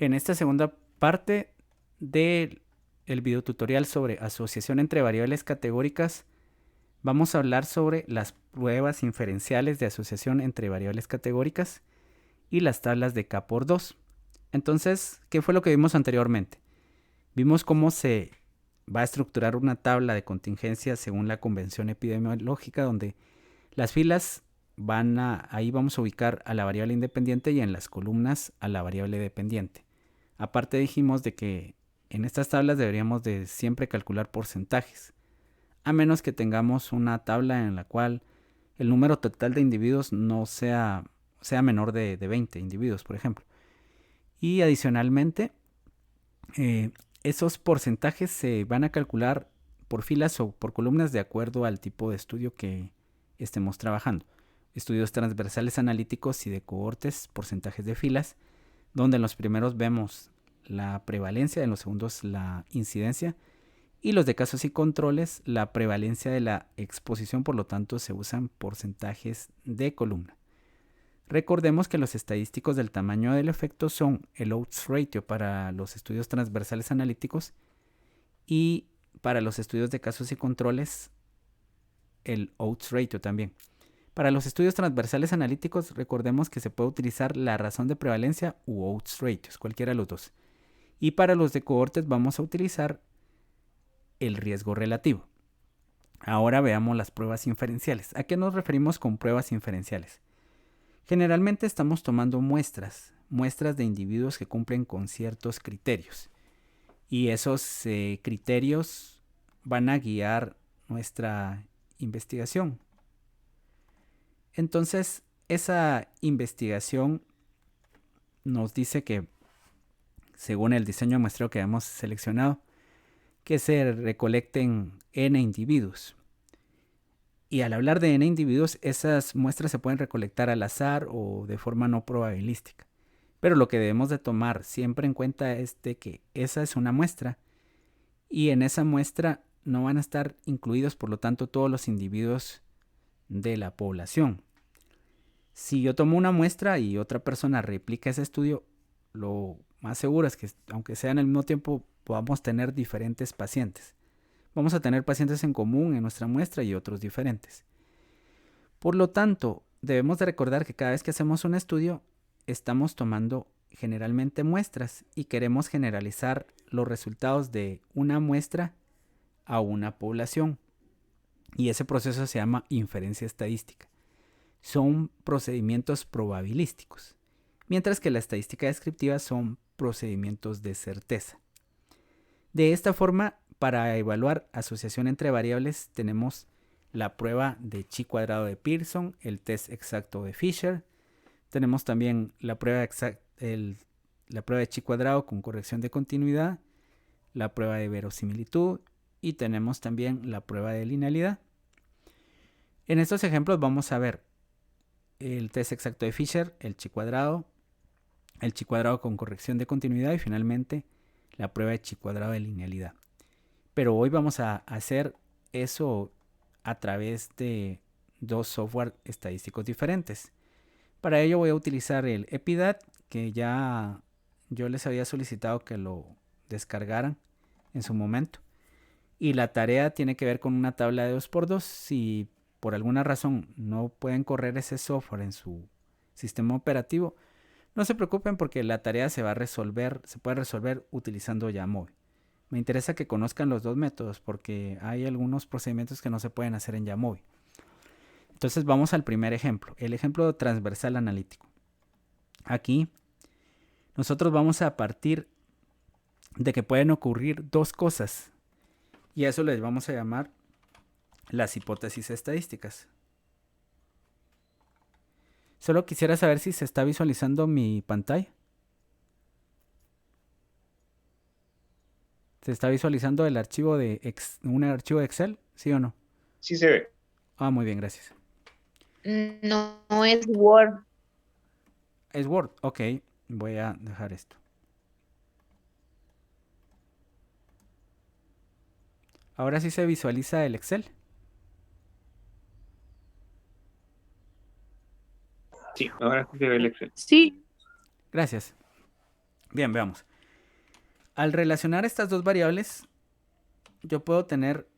En esta segunda parte del video tutorial sobre asociación entre variables categóricas, vamos a hablar sobre las pruebas inferenciales de asociación entre variables categóricas y las tablas de K por 2. Entonces, ¿qué fue lo que vimos anteriormente? Vimos cómo se va a estructurar una tabla de contingencia según la convención epidemiológica, donde las filas ahí vamos a ubicar a la variable independiente y en las columnas a la variable dependiente. Aparte dijimos de que en estas tablas deberíamos de siempre calcular porcentajes, a menos que tengamos una tabla en la cual el número total de individuos no sea menor de 20 individuos, por ejemplo. Y adicionalmente, esos porcentajes se van a calcular por filas o por columnas de acuerdo al tipo de estudio que estemos trabajando. Estudios transversales analíticos y de cohortes, porcentajes de filas, donde en los primeros vemos la prevalencia, en los segundos la incidencia, y los de casos y controles, la prevalencia de la exposición, por lo tanto se usan porcentajes de columna. Recordemos que los estadísticos del tamaño del efecto son el odds ratio para los estudios transversales analíticos y para los estudios de casos y controles el odds ratio también. Para los estudios transversales analíticos recordemos que se puede utilizar la razón de prevalencia u odds ratios, cualquiera de los dos. Y para los de cohortes vamos a utilizar el riesgo relativo. Ahora veamos las pruebas inferenciales. ¿A qué nos referimos con pruebas inferenciales? Generalmente estamos tomando muestras de individuos que cumplen con ciertos criterios. Y esos criterios van a guiar nuestra investigación. Entonces, esa investigación nos dice que, según el diseño de muestreo que hemos seleccionado, que se recolecten n individuos. Y al hablar de n individuos, esas muestras se pueden recolectar al azar o de forma no probabilística. Pero lo que debemos de tomar siempre en cuenta es de que esa es una muestra y en esa muestra no van a estar incluidos, por lo tanto, todos los individuos de la población. Si yo tomo una muestra y otra persona replica ese estudio, lo más seguro es que, aunque sean al mismo tiempo, podamos tener diferentes pacientes. Vamos a tener pacientes en común en nuestra muestra y otros diferentes. Por lo tanto, debemos de recordar que cada vez que hacemos un estudio, estamos tomando generalmente muestras y queremos generalizar los resultados de una muestra a una población. Y ese proceso se llama inferencia estadística. Son procedimientos probabilísticos, mientras que la estadística descriptiva son procedimientos de certeza. De esta forma, para evaluar asociación entre variables tenemos la prueba de chi cuadrado de Pearson, el test exacto de Fisher. Tenemos también la prueba de chi cuadrado con corrección de continuidad, la prueba de verosimilitud y tenemos también la prueba de linealidad. En estos ejemplos vamos a ver el test exacto de Fisher, el chi cuadrado con corrección de continuidad y finalmente la prueba de chi cuadrado de linealidad. Pero hoy vamos a hacer eso a través de dos software estadísticos diferentes. Para ello voy a utilizar el EPIDAT, que ya yo les había solicitado que lo descargaran en su momento. Y la tarea tiene que ver con una tabla de 2x2. Si por alguna razón no pueden correr ese software en su sistema operativo, no se preocupen porque la tarea se puede resolver utilizando Yamovi. Me interesa que conozcan los dos métodos porque hay algunos procedimientos que no se pueden hacer en Yamovi. Entonces vamos al primer ejemplo, el ejemplo transversal analítico. Aquí nosotros vamos a partir de que pueden ocurrir dos cosas y a eso les vamos a llamar las hipótesis estadísticas. Solo quisiera saber si se está visualizando mi pantalla. ¿Se está visualizando el archivo un archivo de Excel? ¿Sí o no? Sí se ve. Ah, muy bien, gracias. No, no es Word. Es Word. Ok, voy a dejar esto. Ahora sí se visualiza el Excel. Sí, ahora sí se ve el Excel. Sí. Gracias. Bien, veamos. Al relacionar estas dos variables, yo puedo tener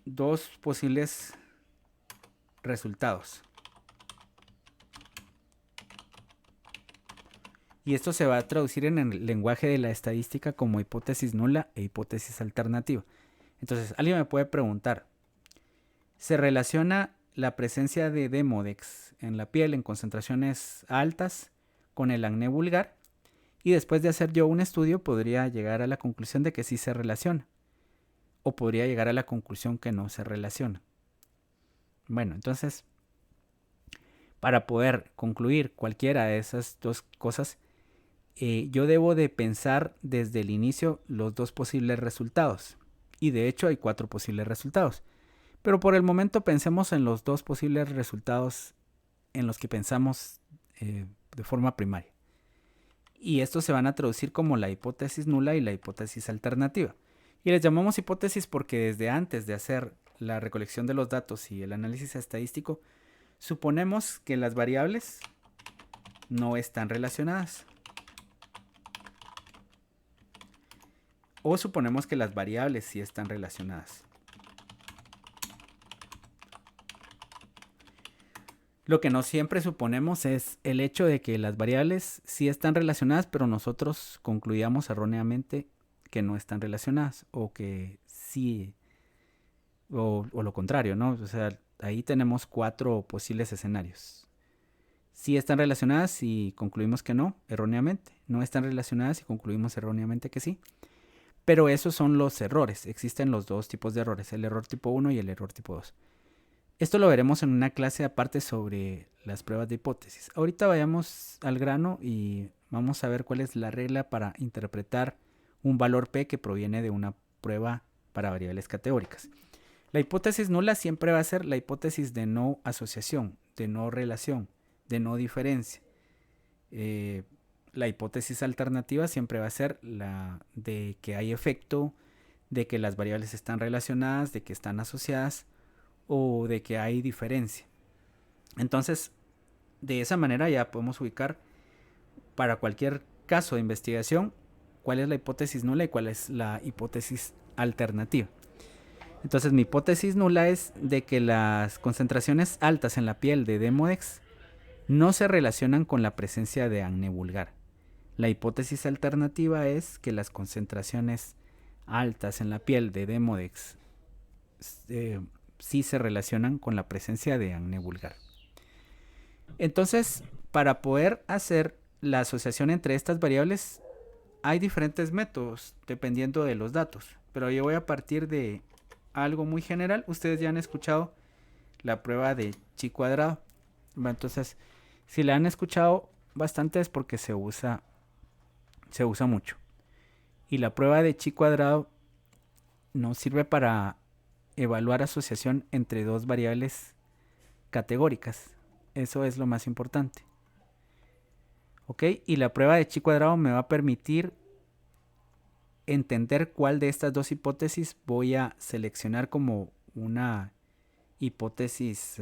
dos posibles resultados. Y esto se va a traducir en el lenguaje de la estadística como hipótesis nula e hipótesis alternativa. Entonces, alguien me puede preguntar, ¿se relaciona la presencia de Demodex en la piel en concentraciones altas con el acné vulgar? Y después de hacer yo un estudio, podría llegar a la conclusión de que sí se relaciona. O podría llegar a la conclusión que no se relaciona. Bueno, entonces, para poder concluir cualquiera de esas dos cosas, yo debo de pensar desde el inicio los dos posibles resultados. Y de hecho hay 4 posibles resultados. Pero por el momento pensemos en los dos posibles resultados en los que pensamos de forma primaria. Y estos se van a traducir como la hipótesis nula y la hipótesis alternativa. Y les llamamos hipótesis porque desde antes de hacer la recolección de los datos y el análisis estadístico, suponemos que las variables no están relacionadas. O suponemos que las variables sí están relacionadas. Lo que no siempre suponemos es el hecho de que las variables sí están relacionadas, pero nosotros concluyamos erróneamente que no están relacionadas o que sí, o lo contrario, ¿no? O sea, ahí tenemos 4 posibles escenarios. Sí están relacionadas y concluimos que no, erróneamente. No están relacionadas y concluimos erróneamente que sí. Pero esos son los errores. Existen los dos tipos de errores, el error tipo 1 y el error tipo 2. Esto lo veremos en una clase aparte sobre las pruebas de hipótesis. Ahorita vayamos al grano y vamos a ver cuál es la regla para interpretar un valor P que proviene de una prueba para variables categóricas. La hipótesis nula siempre va a ser la hipótesis de no asociación, de no relación, de no diferencia. La hipótesis alternativa siempre va a ser la de que hay efecto, de que las variables están relacionadas, de que están asociadas o de que hay diferencia. Entonces, de esa manera ya podemos ubicar para cualquier caso de investigación cuál es la hipótesis nula y cuál es la hipótesis alternativa. Entonces, mi hipótesis nula es de que las concentraciones altas en la piel de Demodex no se relacionan con la presencia de acné vulgar. La hipótesis alternativa es que las concentraciones altas en la piel de Demodex sí se relacionan con la presencia de acné vulgar. Entonces, para poder hacer la asociación entre estas variables, hay diferentes métodos dependiendo de los datos. Pero yo voy a partir de algo muy general. Ustedes ya han escuchado la prueba de chi cuadrado. Entonces, si la han escuchado bastante es porque se usa mucho. Y la prueba de chi cuadrado nos sirve para evaluar asociación entre dos variables categóricas. Eso es lo más importante. ¿Ok? Y la prueba de chi cuadrado me va a permitir entender cuál de estas dos hipótesis voy a seleccionar como una hipótesis,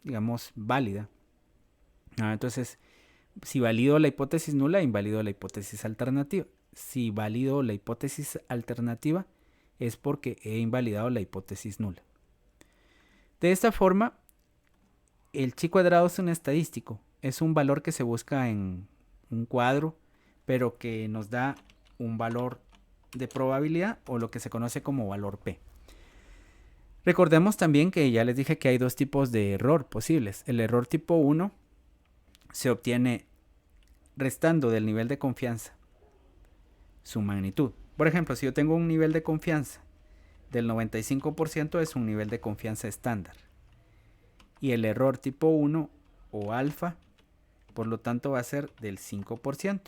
digamos, válida. Entonces, si valido la hipótesis nula, invalido la hipótesis alternativa. Si valido la hipótesis alternativa, es porque he invalidado la hipótesis nula. De esta forma, el chi cuadrado es un estadístico. Es un valor que se busca en un cuadro, pero que nos da un valor de probabilidad o lo que se conoce como valor P. Recordemos también que ya les dije que hay dos tipos de error posibles. El error tipo 1 se obtiene restando del nivel de confianza su magnitud. Por ejemplo, si yo tengo un nivel de confianza del 95%, es un nivel de confianza estándar. Y el error tipo 1 o alfa, por lo tanto, va a ser del 5%.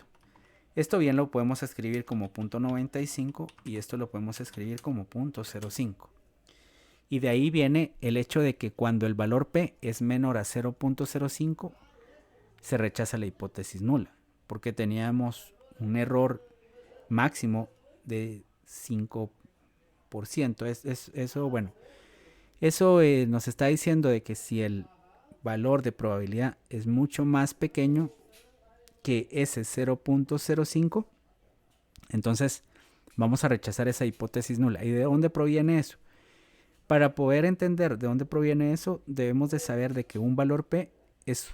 Esto bien lo podemos escribir como 0.95 y esto lo podemos escribir como 0.05. Y de ahí viene el hecho de que cuando el valor P es menor a 0.05, se rechaza la hipótesis nula, porque teníamos un error máximo de 5%. Eso nos está diciendo de que si el valor de probabilidad es mucho más pequeño que ese 0.05, entonces vamos a rechazar esa hipótesis nula. ¿Y de dónde proviene eso? Para poder entender de dónde proviene eso, debemos de saber de que un valor P es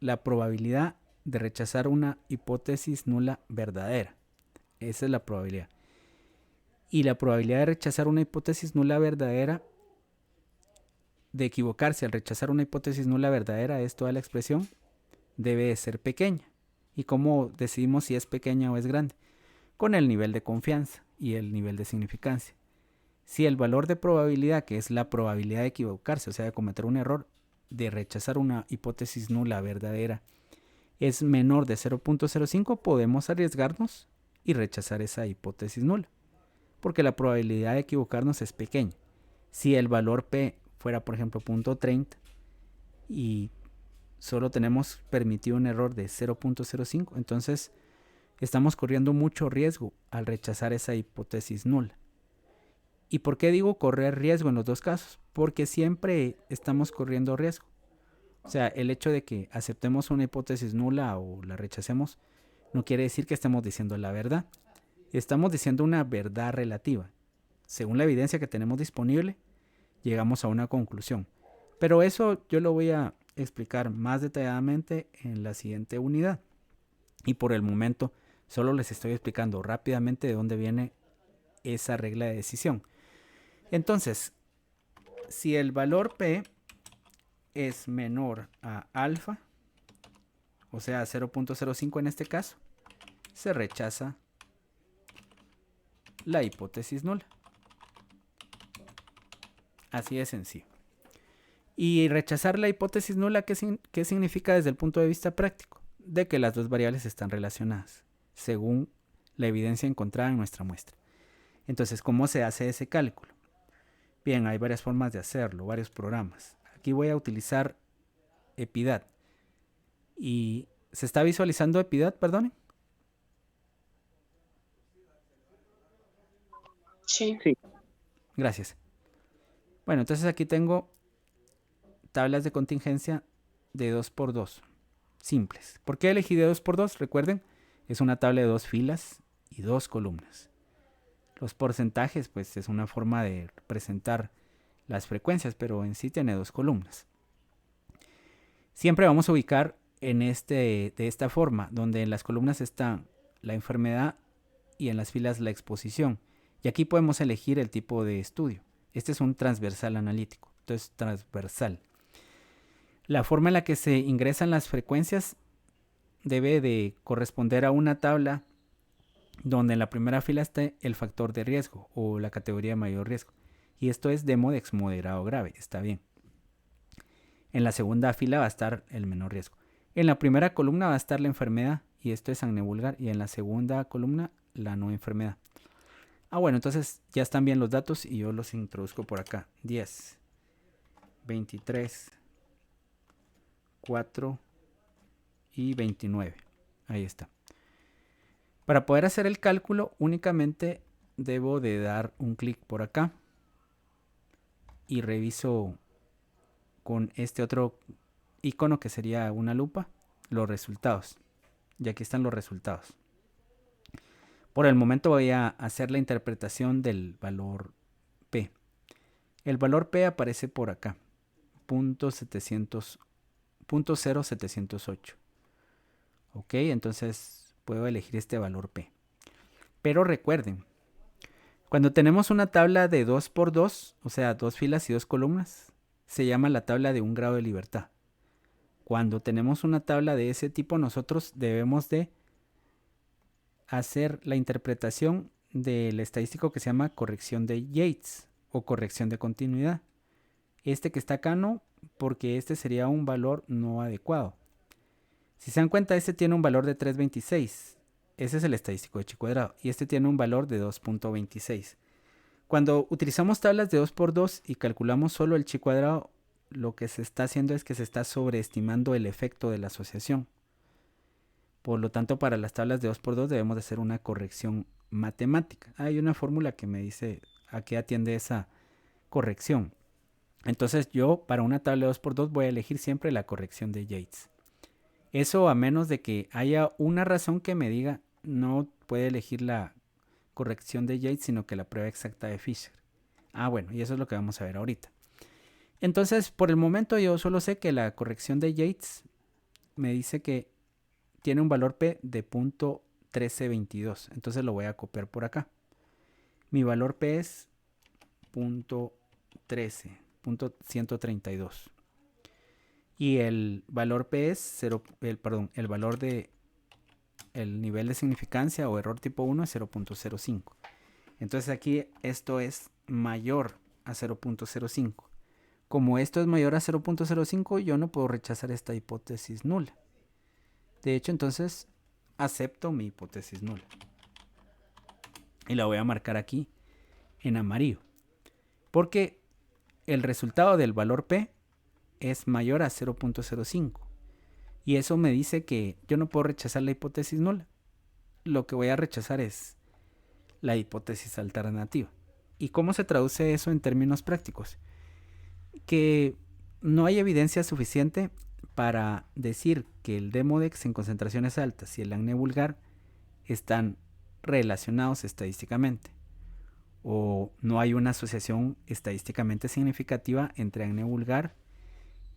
la probabilidad de rechazar una hipótesis nula verdadera. Esa es la probabilidad. Y la probabilidad de rechazar una hipótesis nula verdadera, de equivocarse al rechazar una hipótesis nula verdadera, es toda la expresión, debe de ser pequeña. ¿Y cómo decidimos si es pequeña o es grande? Con el nivel de confianza y el nivel de significancia. Si el valor de probabilidad, que es la probabilidad de equivocarse, o sea, de cometer un error, de rechazar una hipótesis nula verdadera, es menor de 0.05, podemos arriesgarnos y rechazar esa hipótesis nula, porque la probabilidad de equivocarnos es pequeña. Si el valor P fuera, por ejemplo, 0.30 y solo tenemos permitido un error de 0.05, entonces estamos corriendo mucho riesgo al rechazar esa hipótesis nula. ¿Y por qué digo correr riesgo en los dos casos? Porque siempre estamos corriendo riesgo. O sea, el hecho de que aceptemos una hipótesis nula o la rechacemos no quiere decir que estemos diciendo la verdad. Estamos diciendo una verdad relativa. Según la evidencia que tenemos disponible, llegamos a una conclusión. Pero eso yo lo voy a explicar más detalladamente en la siguiente unidad. Y por el momento solo les estoy explicando rápidamente de dónde viene esa regla de decisión. Entonces, si el valor P es menor a alfa, o sea 0.05 en este caso, se rechaza la hipótesis nula. Así de sencillo. Y rechazar la hipótesis nula, ¿qué significa desde el punto de vista práctico? De que las dos variables están relacionadas, según la evidencia encontrada en nuestra muestra. Entonces, ¿cómo se hace ese cálculo? Bien, hay varias formas de hacerlo, varios programas. Aquí voy a utilizar Epidad. ¿Y se está visualizando Epidad, perdón? Sí. Gracias. Bueno, entonces aquí tengo tablas de contingencia de 2x2, simples. ¿Por qué elegí de 2x2? Recuerden, es una tabla de 2 filas y 2 columnas. Los porcentajes, pues es una forma de representar las frecuencias, pero en sí tiene 2 columnas. Siempre vamos a ubicar de esta forma, donde en las columnas están la enfermedad y en las filas la exposición. Y aquí podemos elegir el tipo de estudio. Este es un transversal analítico, entonces transversal. La forma en la que se ingresan las frecuencias debe de corresponder a una tabla donde en la primera fila esté el factor de riesgo o la categoría de mayor riesgo. Y esto es Demodex moderado grave, está bien. En la segunda fila va a estar el menor riesgo. En la primera columna va a estar la enfermedad y esto es acné vulgar. Y en la segunda columna la no enfermedad. Bueno, entonces ya están bien los datos y yo los introduzco por acá. 10, 23, 4 y 29. Ahí está. Para poder hacer el cálculo únicamente debo de dar un clic por acá y reviso con este otro icono que sería una lupa los resultados. Y aquí están los resultados. Por el momento voy a hacer la interpretación del valor P. El valor P aparece por acá, 0.0708. Ok, entonces puedo elegir este valor P. Pero recuerden, cuando tenemos una tabla de 2x2, o sea, 2 filas y 2 columnas, se llama la tabla de un grado de libertad. Cuando tenemos una tabla de ese tipo, nosotros debemos de hacer la interpretación del estadístico que se llama corrección de Yates o corrección de continuidad. Este que está acá no, porque este sería un valor no adecuado. Si se dan cuenta, este tiene un valor de 3.26. Ese es el estadístico de chi cuadrado. Y este tiene un valor de 2.26. Cuando utilizamos tablas de 2x2 y calculamos solo el chi cuadrado, lo que se está haciendo es que se está sobreestimando el efecto de la asociación. Por lo tanto, para las tablas de 2x2 debemos de hacer una corrección matemática. Hay una fórmula que me dice a qué atiende esa corrección. Entonces yo para una tabla de 2x2 voy a elegir siempre la corrección de Yates. Eso a menos de que haya una razón que me diga no puede elegir la corrección de Yates, sino que la prueba exacta de Fisher. Ah, bueno, y eso es lo que vamos a ver ahorita. Entonces, por el momento yo solo sé que la corrección de Yates me dice que tiene un valor P de .1322. Entonces lo voy a copiar por acá. Mi valor P es .13, .132. Y el valor P es 0, el valor de el nivel de significancia o error tipo 1 es 0.05. Entonces aquí esto es mayor a 0.05. Como esto es mayor a 0.05, yo no puedo rechazar esta hipótesis nula. De hecho, entonces acepto mi hipótesis nula. Y la voy a marcar aquí en amarillo. Porque el resultado del valor P es mayor a 0.05. Y eso me dice que yo no puedo rechazar la hipótesis nula. Lo que voy a rechazar es la hipótesis alternativa. ¿Y cómo se traduce eso en términos prácticos? Que no hay evidencia suficiente para decir que el Demodex en concentraciones altas y el acné vulgar están relacionados estadísticamente, o no hay una asociación estadísticamente significativa entre acné vulgar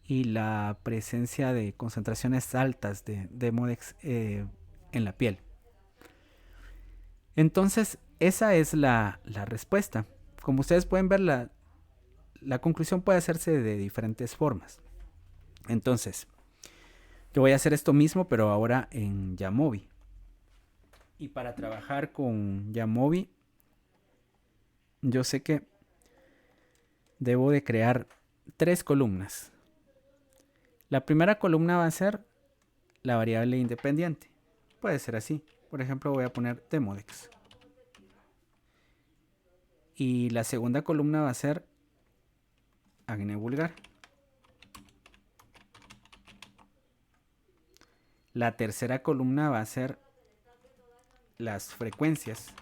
y la presencia de concentraciones altas de Demodex en la piel. Entonces, esa es la respuesta. Como ustedes pueden ver, la conclusión puede hacerse de diferentes formas. Entonces, yo voy a hacer esto mismo, pero ahora en Jamovi. Y para trabajar con Jamovi, yo sé que debo de crear 3 columnas. La primera columna va a ser la variable independiente. Puede ser así. Por ejemplo, voy a poner Demodex. Y la segunda columna va a ser acné vulgar. La tercera columna va a ser las frecuencias.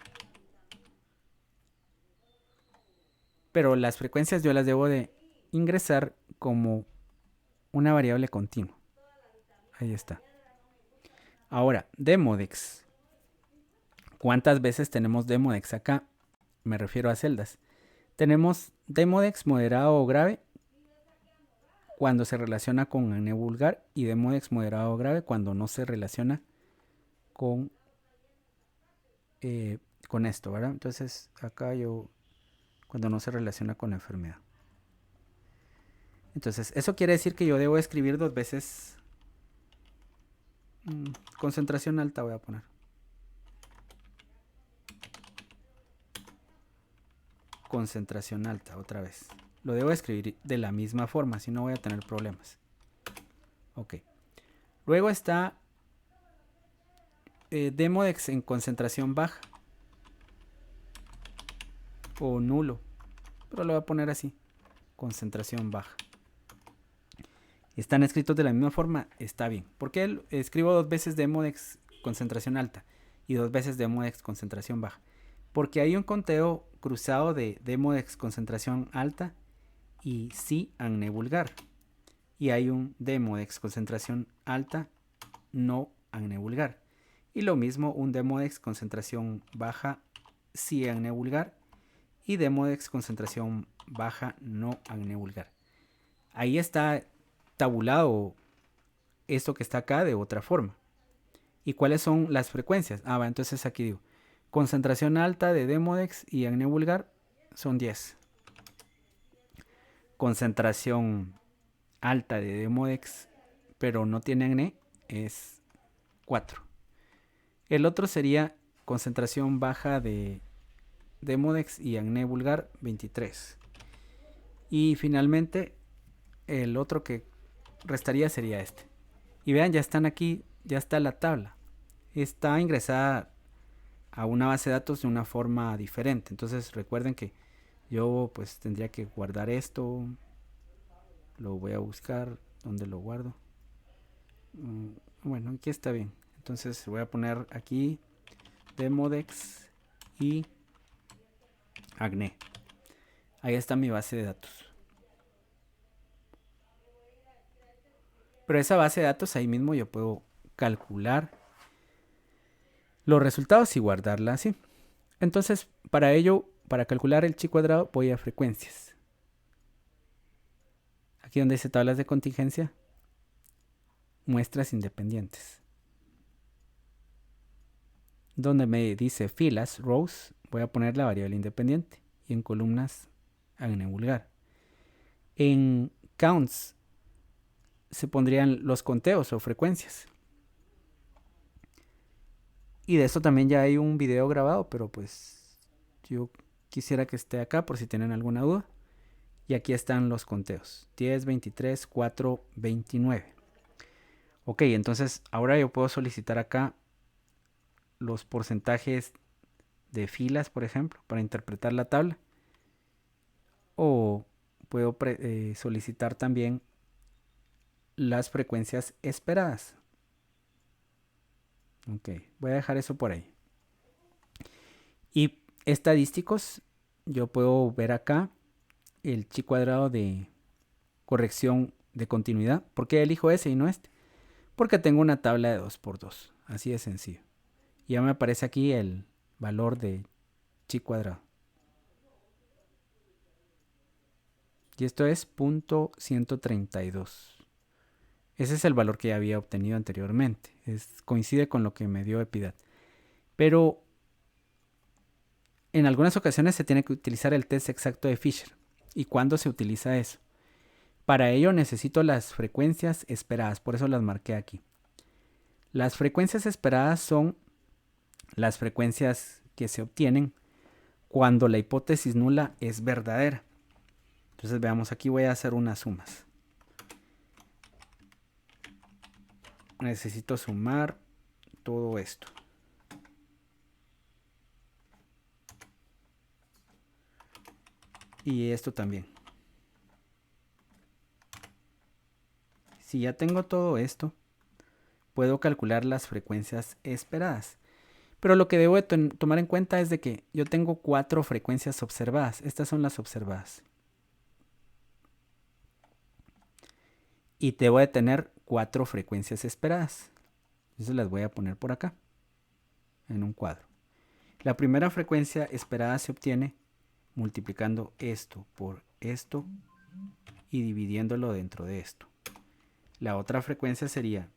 Pero las frecuencias yo las debo de ingresar como una variable continua. Ahí está. Ahora, Demodex. ¿Cuántas veces tenemos Demodex acá? Me refiero a celdas. Tenemos Demodex moderado o grave cuando se relaciona con acné vulgar y Demodex moderado o grave cuando no se relaciona con esto, ¿verdad? Entonces acá yo cuando no se relaciona con la enfermedad. Entonces eso quiere decir que yo debo escribir 2 veces concentración alta, voy a poner. Concentración alta otra vez. Lo debo escribir de la misma forma, si no voy a tener problemas. Ok. Luego está Demodex en concentración baja o nulo, pero lo voy a poner así, concentración baja. Están escritos de la misma forma, está bien. ¿Por qué escribo 2 veces Demodex concentración alta y 2 veces Demodex concentración baja? Porque hay un conteo cruzado de Demodex concentración alta y sí acné vulgar. Y hay un Demodex concentración alta no acné vulgar. Y lo mismo un Demodex concentración baja sí acné vulgar y Demodex concentración baja no acné vulgar. Ahí está tabulado esto que está acá de otra forma. ¿Y cuáles son las frecuencias? Entonces aquí digo, concentración alta de Demodex y acné vulgar son 10. Concentración alta de Demodex pero no tiene acné es 4. El otro sería concentración baja de Demodex y acné vulgar 23. Y finalmente el otro que restaría sería este. Y vean, ya están aquí, ya está la tabla. Está ingresada a una base de datos de una forma diferente. Entonces recuerden que yo pues tendría que guardar esto. Lo voy a buscar. ¿Dónde lo guardo? Bueno, aquí está bien. Entonces voy a poner aquí Demodex y acné. Ahí está mi base de datos. Pero esa base de datos ahí mismo yo puedo calcular los resultados y guardarla así. Entonces, para ello, para calcular el chi cuadrado, voy a frecuencias. Aquí donde dice tablas de contingencia, muestras independientes. Donde me dice filas, rows, voy a poner la variable independiente. Y en columnas, en vulgar. En counts se pondrían los conteos o frecuencias. Y de esto también ya hay un video grabado, pero pues yo quisiera que esté acá por si tienen alguna duda. Y aquí están los conteos. 10, 23, 4, 29. Ok, entonces ahora yo puedo solicitar acá los porcentajes de filas, por ejemplo, para interpretar la tabla. O puedo solicitar también las frecuencias esperadas. Ok, voy a dejar eso por ahí. Y estadísticos, yo puedo ver acá el chi cuadrado de corrección de continuidad. ¿Por qué elijo ese y no este? Porque tengo una tabla de 2×2. Así de sencillo. Y ya me aparece aquí el valor de chi cuadrado. Y esto es 0.132. Ese es el valor que ya había obtenido anteriormente. Coincide con lo que me dio Epidat. Pero en algunas ocasiones se tiene que utilizar el test exacto de Fisher. ¿Y cuándo se utiliza eso? Para ello necesito las frecuencias esperadas. Por eso las marqué aquí. Las frecuencias esperadas son las frecuencias que se obtienen cuando la hipótesis nula es verdadera. Entonces veamos, aquí voy a hacer unas sumas. Necesito sumar todo esto. Y esto también. Si ya tengo todo esto, puedo calcular las frecuencias esperadas. Pero lo que debo de tomar en cuenta es de que yo tengo 4 frecuencias observadas. Estas son las observadas. Y debo de tener 4 frecuencias esperadas. Entonces las voy a poner por acá, en un cuadro. La primera frecuencia esperada se obtiene multiplicando esto por esto y dividiéndolo dentro de esto. La otra frecuencia sería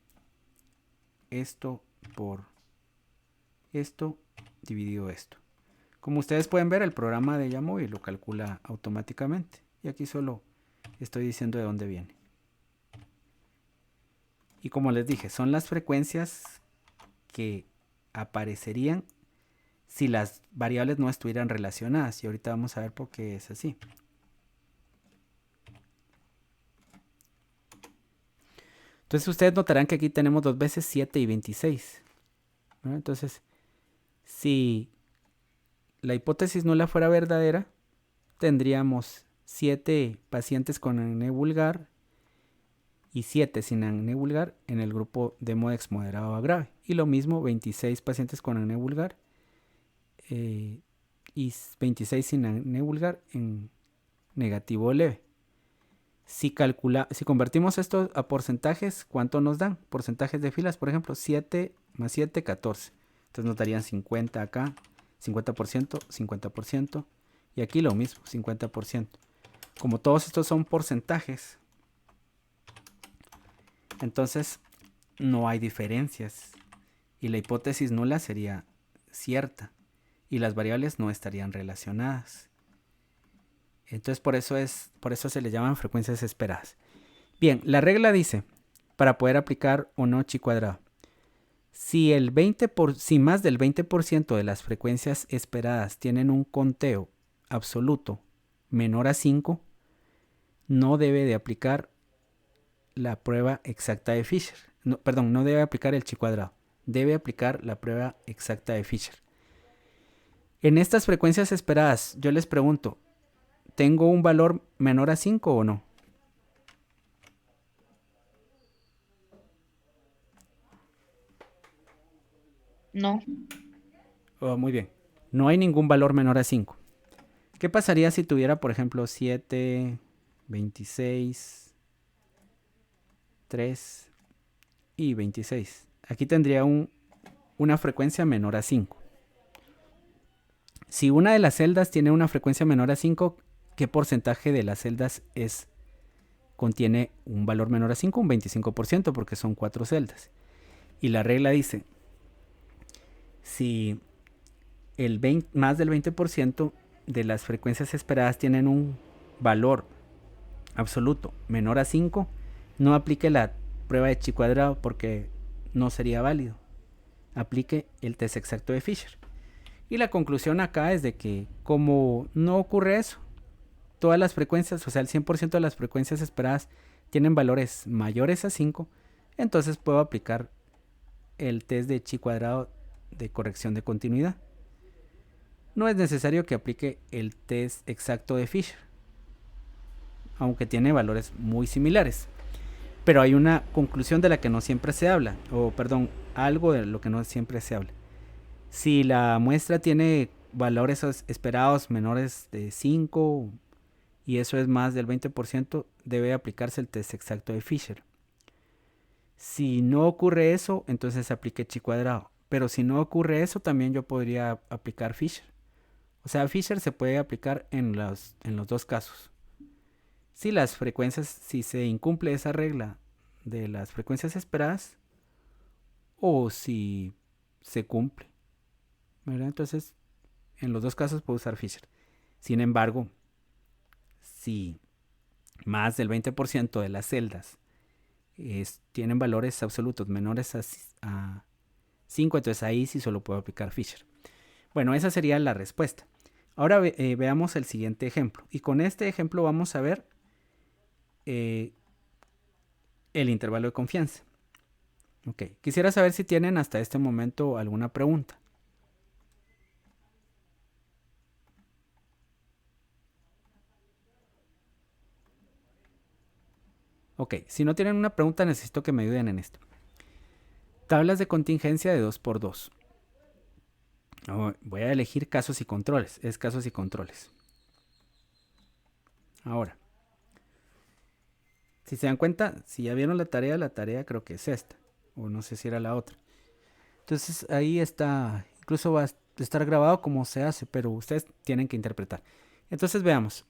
esto por esto dividido esto. Como ustedes pueden ver, el programa de Yamovi lo calcula automáticamente. Y aquí solo estoy diciendo de dónde viene. Y como les dije, son las frecuencias que aparecerían si las variables no estuvieran relacionadas. Y ahorita vamos a ver por qué es así. Entonces ustedes notarán que aquí tenemos 2 veces 7 y 26. ¿No? Entonces, si la hipótesis nula fuera verdadera, tendríamos 7 pacientes con acné vulgar y 7 sin acné vulgar en el grupo de Demodex moderado a grave. Y lo mismo, 26 pacientes con acné vulgar y 26 sin acné vulgar en negativo leve. Si convertimos esto a porcentajes, ¿cuánto nos dan? Porcentajes de filas, por ejemplo, 7 más 7, 14. Entonces nos darían 50 acá, 50%, 50%. Y aquí lo mismo, 50%. Como todos estos son porcentajes, entonces no hay diferencias. Y la hipótesis nula sería cierta. Y las variables no estarían relacionadas. Entonces por eso se le llaman frecuencias esperadas. Bien, la regla dice, para poder aplicar o no chi cuadrado, si más del 20% de las frecuencias esperadas tienen un conteo absoluto menor a 5, no debe de aplicar la prueba exacta de Fisher. No debe aplicar el chi cuadrado. Debe aplicar la prueba exacta de Fisher. En estas frecuencias esperadas, yo les pregunto, ¿tengo un valor menor a 5 o no? No. Oh, muy bien. No hay ningún valor menor a 5. ¿Qué pasaría si tuviera, por ejemplo, 7, 26, 3 y 26. Aquí tendría una frecuencia menor a 5. Si una de las celdas tiene una frecuencia menor a 5, ¿qué porcentaje de las celdas contiene un valor menor a 5? Un 25%, porque son 4 celdas. Y la regla dice, si más del 20% de las frecuencias esperadas tienen un valor absoluto menor a 5, no aplique la prueba de chi cuadrado porque no sería válido. Aplique el test exacto de Fisher. Y la conclusión acá es de que como no ocurre eso, todas las frecuencias, o sea el 100% de las frecuencias esperadas tienen valores mayores a 5, entonces puedo aplicar el test de chi cuadrado de corrección de continuidad. No es necesario que aplique el test exacto de Fisher, aunque tiene valores muy similares. Pero hay una conclusión de la que no siempre se habla, o perdón, algo de lo que no siempre se habla. Si la muestra tiene valores esperados menores de 5 y eso es más del 20%, debe aplicarse el test exacto de Fisher. Si no ocurre eso, entonces aplique chi cuadrado. Pero si no ocurre eso, también yo podría aplicar Fisher. O sea, Fisher se puede aplicar en los dos casos. Si se incumple esa regla de las frecuencias esperadas o si se cumple, ¿verdad? Entonces, en los dos casos puedo usar Fisher. Sin embargo, si más del 20% de las celdas tienen valores absolutos menores a 5, entonces ahí sí solo puedo aplicar Fisher. Bueno, esa sería la respuesta. Ahora veamos el siguiente ejemplo. Y con este ejemplo vamos a ver el intervalo de confianza. Ok, quisiera saber si tienen hasta este momento alguna pregunta. Ok, si no tienen una pregunta necesito que me ayuden en esto. Tablas de contingencia de 2×2. Voy a elegir casos y controles. Es casos y controles. Ahora, si se dan cuenta, si ya vieron la tarea creo que es esta. O no sé si era la otra. Entonces ahí está. Incluso va a estar grabado como se hace, pero ustedes tienen que interpretar. Entonces veamos.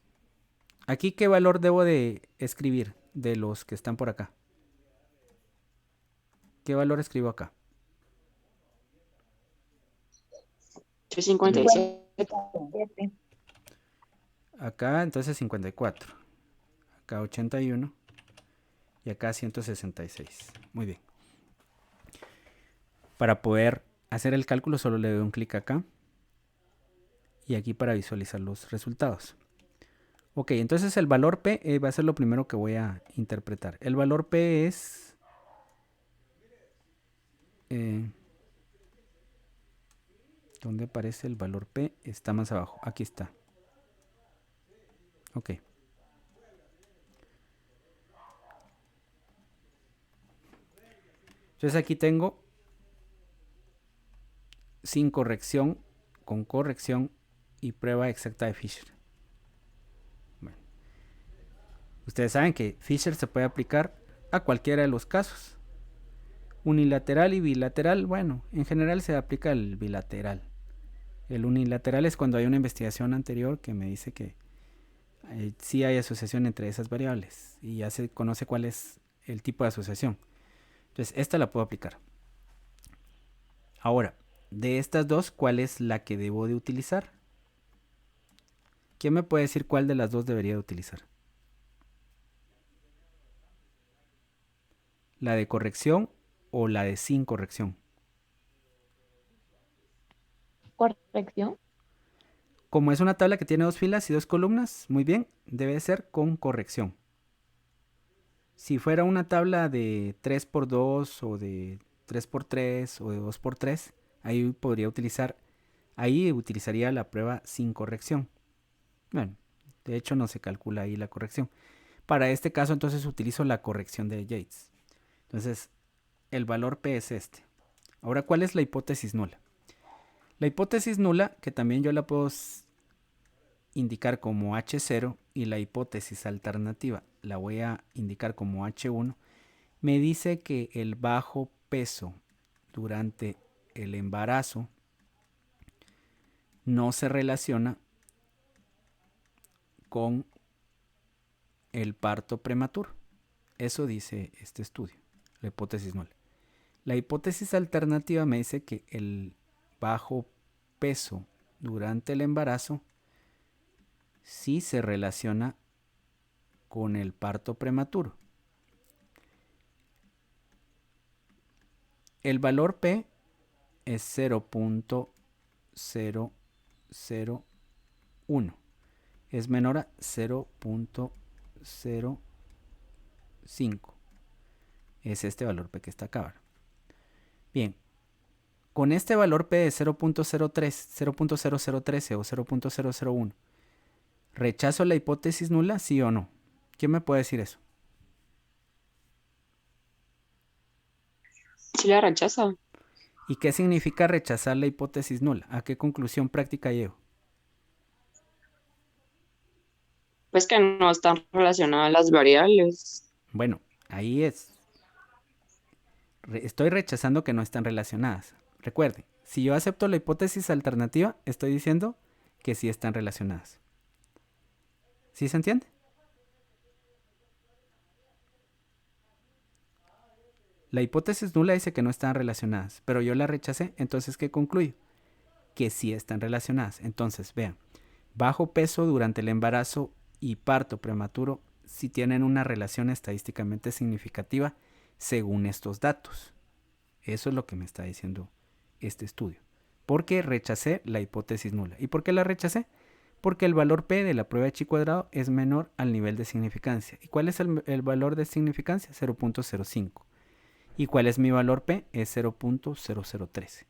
Aquí, ¿qué valor debo de escribir de los que están por acá? ¿Qué valor escribo acá? 57. Acá entonces 54. Acá 81. Y acá 166. Muy bien. Para poder hacer el cálculo solo le doy un clic acá. Y aquí para visualizar los resultados. Ok, entonces el valor P va a ser lo primero que voy a interpretar. El valor P es... ¿dónde aparece el valor P? Está más abajo. Aquí está. Ok. Entonces aquí tengo sin corrección, con corrección y prueba exacta de Fisher. Bueno. Ustedes saben que Fisher se puede aplicar a cualquiera de los casos. Unilateral y bilateral, bueno, en general se aplica el bilateral. El unilateral es cuando hay una investigación anterior que me dice que sí hay asociación entre esas variables y ya se conoce cuál es el tipo de asociación. Entonces, esta la puedo aplicar. Ahora, de estas dos, ¿cuál es la que debo de utilizar? ¿Quién me puede decir cuál de las dos debería de utilizar? ¿La de corrección o la de sin corrección? Corrección. Como es una tabla que tiene 2 filas y 2 columnas, muy bien, debe ser con corrección. Si fuera una tabla de 3×2 o de 3×3 o de 2×3, ahí utilizaría la prueba sin corrección. Bueno, de hecho no se calcula ahí la corrección. Para este caso entonces utilizo la corrección de Yates. Entonces el valor P es este. Ahora, ¿cuál es la hipótesis nula? La hipótesis nula, que también yo la puedo indicar como H0 y la hipótesis alternativa la voy a indicar como H1, me dice que el bajo peso durante el embarazo no se relaciona con el parto prematuro. Eso dice este estudio, la hipótesis nula. La hipótesis alternativa me dice que el bajo peso durante el embarazo sí se relaciona con el parto prematuro. El valor P es 0.001. Es menor a 0.05. Es este valor P que está acá. Bien, con este valor P de 0.013 o 0.001, ¿rechazo la hipótesis nula, sí o no? ¿Quién me puede decir eso? Sí la rechaza. ¿Y qué significa rechazar la hipótesis nula? ¿A qué conclusión práctica llego? Pues que no están relacionadas las variables. Bueno, ahí es. Estoy rechazando que no están relacionadas. Recuerden, si yo acepto la hipótesis alternativa, estoy diciendo que sí están relacionadas. ¿Sí se entiende? La hipótesis nula dice que no están relacionadas, pero yo la rechacé, entonces ¿qué concluyo? Que sí están relacionadas. Entonces, vean, bajo peso durante el embarazo y parto prematuro sí tienen una relación estadísticamente significativa según estos datos. Eso es lo que me está diciendo este estudio. Porque rechacé la hipótesis nula. ¿Y por qué la rechacé? Porque el valor P de la prueba de chi cuadrado es menor al nivel de significancia. ¿Y cuál es el valor de significancia? 0.05. ¿Y cuál es mi valor P? Es 0.0013.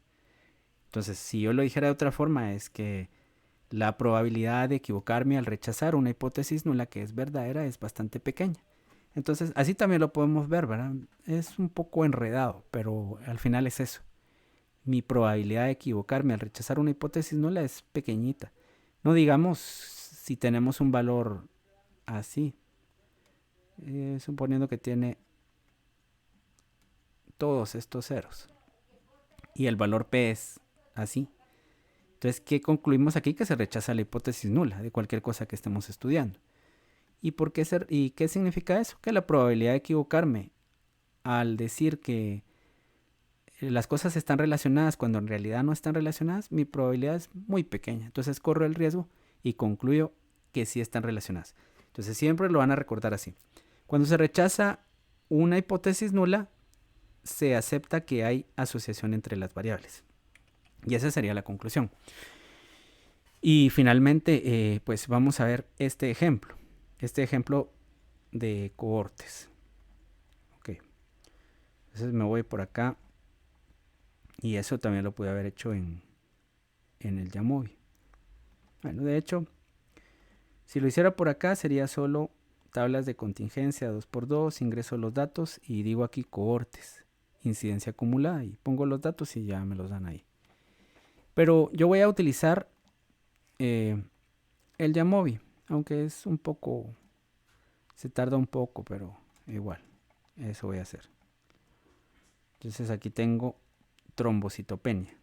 Entonces, si yo lo dijera de otra forma, es que la probabilidad de equivocarme al rechazar una hipótesis nula que es verdadera es bastante pequeña. Entonces, así también lo podemos ver, ¿verdad? Es un poco enredado, pero al final es eso. Mi probabilidad de equivocarme al rechazar una hipótesis nula es pequeñita. No digamos si tenemos un valor así, suponiendo que tiene todos estos ceros y el valor P es así. Entonces, ¿qué concluimos aquí? Que se rechaza la hipótesis nula de cualquier cosa que estemos estudiando. ¿Y qué significa eso? Que la probabilidad de equivocarme al decir que las cosas están relacionadas cuando en realidad no están relacionadas, mi probabilidad es muy pequeña. Entonces corro el riesgo y concluyo que sí están relacionadas. Entonces siempre lo van a recordar así. Cuando se rechaza una hipótesis nula, se acepta que hay asociación entre las variables. Y esa sería la conclusión. Y finalmente, pues vamos a ver este ejemplo. Este ejemplo de cohortes. Ok. Entonces me voy por acá. Y eso también lo pude haber hecho en el Jamovi. Bueno, de hecho, si lo hiciera por acá sería solo tablas de contingencia 2×2, ingreso los datos y digo aquí cohortes, incidencia acumulada y pongo los datos y ya me los dan ahí. Pero yo voy a utilizar el Jamovi, aunque es un poco, se tarda un poco, pero igual, eso voy a hacer. Entonces aquí tengo trombocitopenia.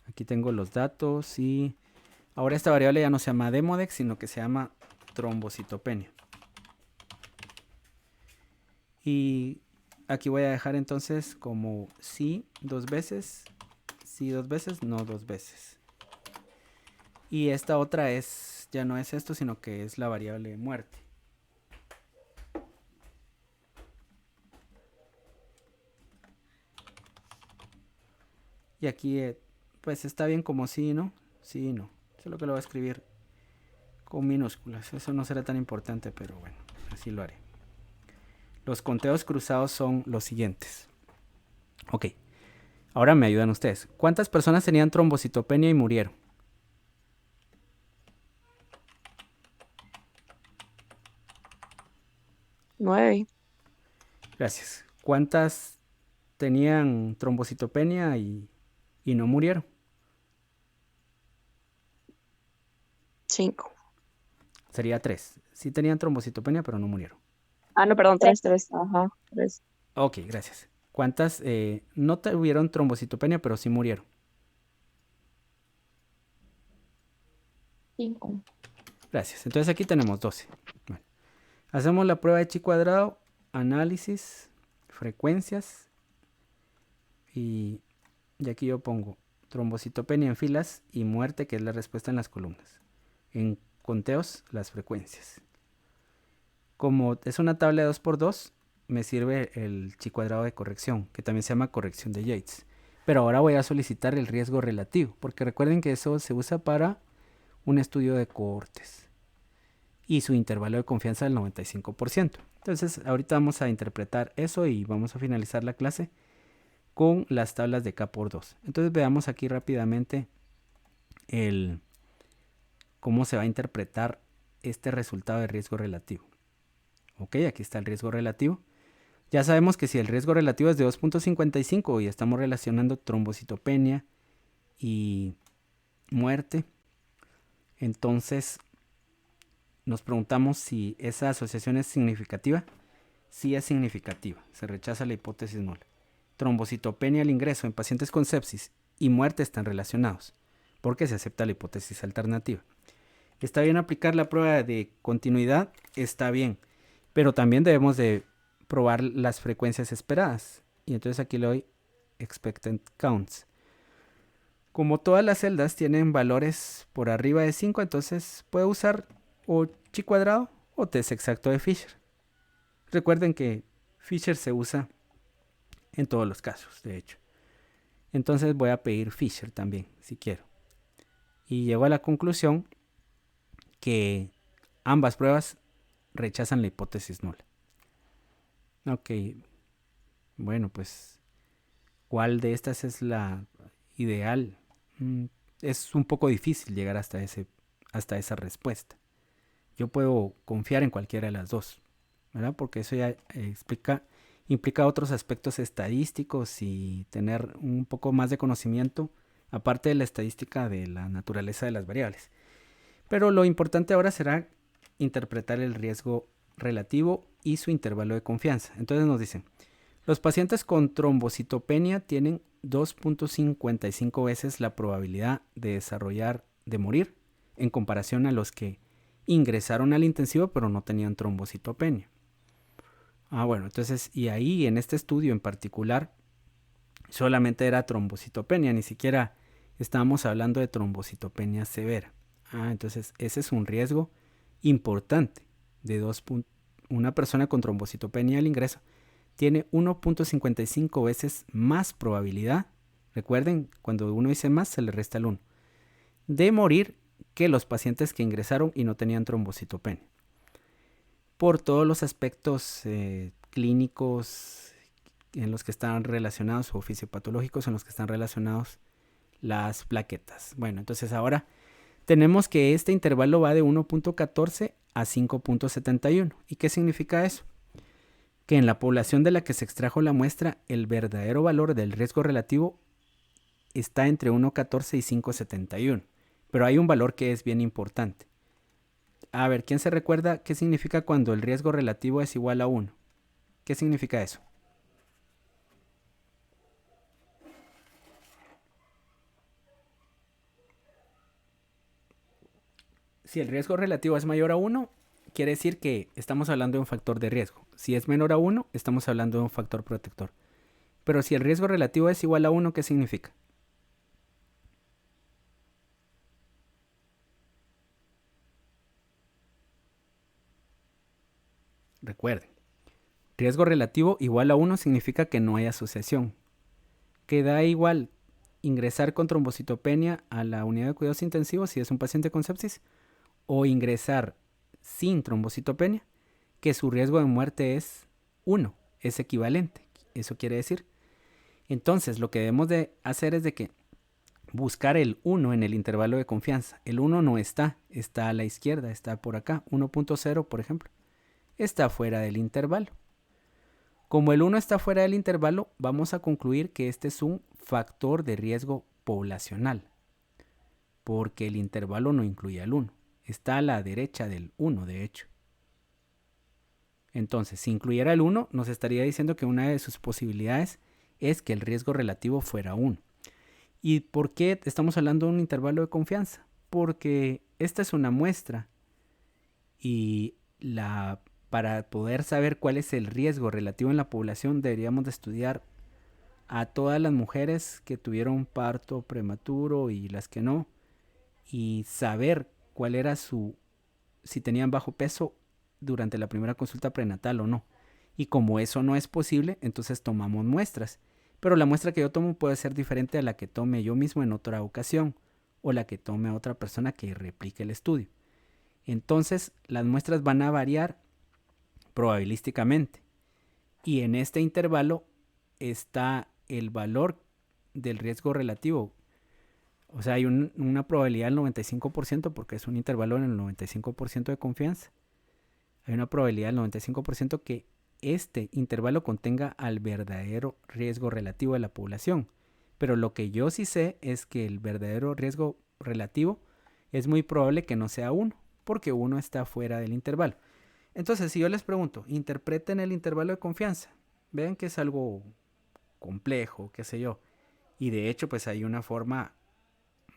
Aquí tengo los datos y ahora esta variable ya no se llama Demodex, sino que se llama trombocitopenia. Y aquí voy a dejar entonces como sí 2 veces, sí 2 veces, no 2 veces. Y esta otra ya no es esto, sino que es la variable muerte. Y aquí pues está bien como sí, ¿no? Sí, no. Solo que lo voy a escribir con minúsculas. Eso no será tan importante, pero bueno, así lo haré. Los conteos cruzados son los siguientes. Ok, ahora me ayudan ustedes. ¿Cuántas personas tenían trombocitopenia y murieron? Nueve. Gracias. ¿Cuántas tenían trombocitopenia y no murieron? 5. sería 3. Sí tenían trombocitopenia, pero no murieron. Ah, no, perdón, 3. Ajá, 3. Ok, gracias. ¿Cuántas no tuvieron trombocitopenia, pero sí murieron? 5. Gracias. Entonces aquí tenemos 12. Bueno, hacemos la prueba de chi cuadrado, análisis, frecuencias. Y aquí yo pongo trombocitopenia en filas y muerte, que es la respuesta en las columnas. En conteos, las frecuencias. Como es una tabla de 2x2, me sirve el chi cuadrado de corrección, que también se llama corrección de Yates. Pero ahora voy a solicitar el riesgo relativo, porque recuerden que eso se usa para un estudio de cohortes. Y su intervalo de confianza del 95%. Entonces, ahorita vamos a interpretar eso y vamos a finalizar la clase con las tablas de K/2. Entonces, veamos aquí rápidamente cómo se va a interpretar este resultado de riesgo relativo. Ok, aquí está el riesgo relativo. Ya sabemos que si el riesgo relativo es de 2.55 y estamos relacionando trombocitopenia y muerte, entonces nos preguntamos si esa asociación es significativa. Sí es significativa, se rechaza la hipótesis nula. Trombocitopenia al ingreso en pacientes con sepsis y muerte están relacionados, porque se acepta la hipótesis alternativa. ¿Está bien aplicar la prueba de continuidad? Está bien, pero también debemos de probar las frecuencias esperadas. Y entonces aquí le doy expected counts. Como todas las celdas tienen valores por arriba de 5, entonces puedo usar o chi cuadrado o test exacto de Fisher. Recuerden que Fisher se usa en todos los casos, de hecho. Entonces voy a pedir Fisher también, si quiero. Y llego a la conclusión que ambas pruebas rechazan la hipótesis nula. Ok, bueno, pues, ¿cuál de estas es la ideal? Es un poco difícil llegar hasta esa respuesta. Yo puedo confiar en cualquiera de las dos, ¿verdad? Porque eso ya implica otros aspectos estadísticos y tener un poco más de conocimiento, aparte de la estadística de la naturaleza de las variables. Pero lo importante ahora será interpretar el riesgo relativo y su intervalo de confianza. Entonces nos dicen, los pacientes con trombocitopenia tienen 2.55 veces la probabilidad de morir en comparación a los que ingresaron al intensivo pero no tenían trombocitopenia. Bueno, entonces, y ahí en este estudio en particular solamente era trombocitopenia, ni siquiera estábamos hablando de trombocitopenia severa. Entonces ese es un riesgo importante de una persona con trombocitopenia al ingreso tiene 1.55 veces más probabilidad, recuerden, cuando uno dice más se le resta el 1, de morir que los pacientes que ingresaron y no tenían trombocitopenia. Por todos los aspectos clínicos en los que están relacionados o fisiopatológicos en los que están relacionados las plaquetas. Bueno, entonces ahora tenemos que este intervalo va de 1.14 a 5.71. ¿Y qué significa eso? Que en la población de la que se extrajo la muestra, el verdadero valor del riesgo relativo está entre 1.14 y 5.71. Pero hay un valor que es bien importante. A ver, ¿quién se recuerda qué significa cuando el riesgo relativo es igual a 1? ¿Qué significa eso? Si el riesgo relativo es mayor a 1, quiere decir que estamos hablando de un factor de riesgo. Si es menor a 1, estamos hablando de un factor protector. Pero si el riesgo relativo es igual a 1, ¿qué significa? Recuerden, riesgo relativo igual a 1 significa que no hay asociación. Que da igual ingresar con trombocitopenia a la unidad de cuidados intensivos si es un paciente con sepsis o ingresar sin trombocitopenia, que su riesgo de muerte es 1, es equivalente. Eso quiere decir. Entonces, lo que debemos de hacer es de que buscar el 1 en el intervalo de confianza. El 1 no está a la izquierda, está por acá, 1.0 por ejemplo. Está fuera del intervalo. Como el 1 está fuera del intervalo, vamos a concluir que este es un factor de riesgo poblacional, porque el intervalo no incluye al 1. Está a la derecha del 1, de hecho. Entonces, si incluyera el 1, nos estaría diciendo que una de sus posibilidades es que el riesgo relativo fuera 1. ¿Y por qué estamos hablando de un intervalo de confianza? Porque esta es una muestra y para poder saber cuál es el riesgo relativo en la población deberíamos de estudiar a todas las mujeres que tuvieron parto prematuro y las que no, y saber cuál era si tenían bajo peso durante la primera consulta prenatal o no. Y como eso no es posible, entonces tomamos muestras. Pero la muestra que yo tomo puede ser diferente a la que tome yo mismo en otra ocasión o la que tome otra persona que replique el estudio. Entonces las muestras van a variar probabilísticamente. Y en este intervalo está el valor del riesgo relativo. O sea, hay una probabilidad del 95% porque es un intervalo en el 95% de confianza. Hay una probabilidad del 95% que este intervalo contenga al verdadero riesgo relativo de la población. Pero lo que yo sí sé es que el verdadero riesgo relativo es muy probable que no sea 1, porque 1 está fuera del intervalo. Entonces, si yo les pregunto, interpreten el intervalo de confianza, vean que es algo complejo, qué sé yo. Y de hecho, pues hay una forma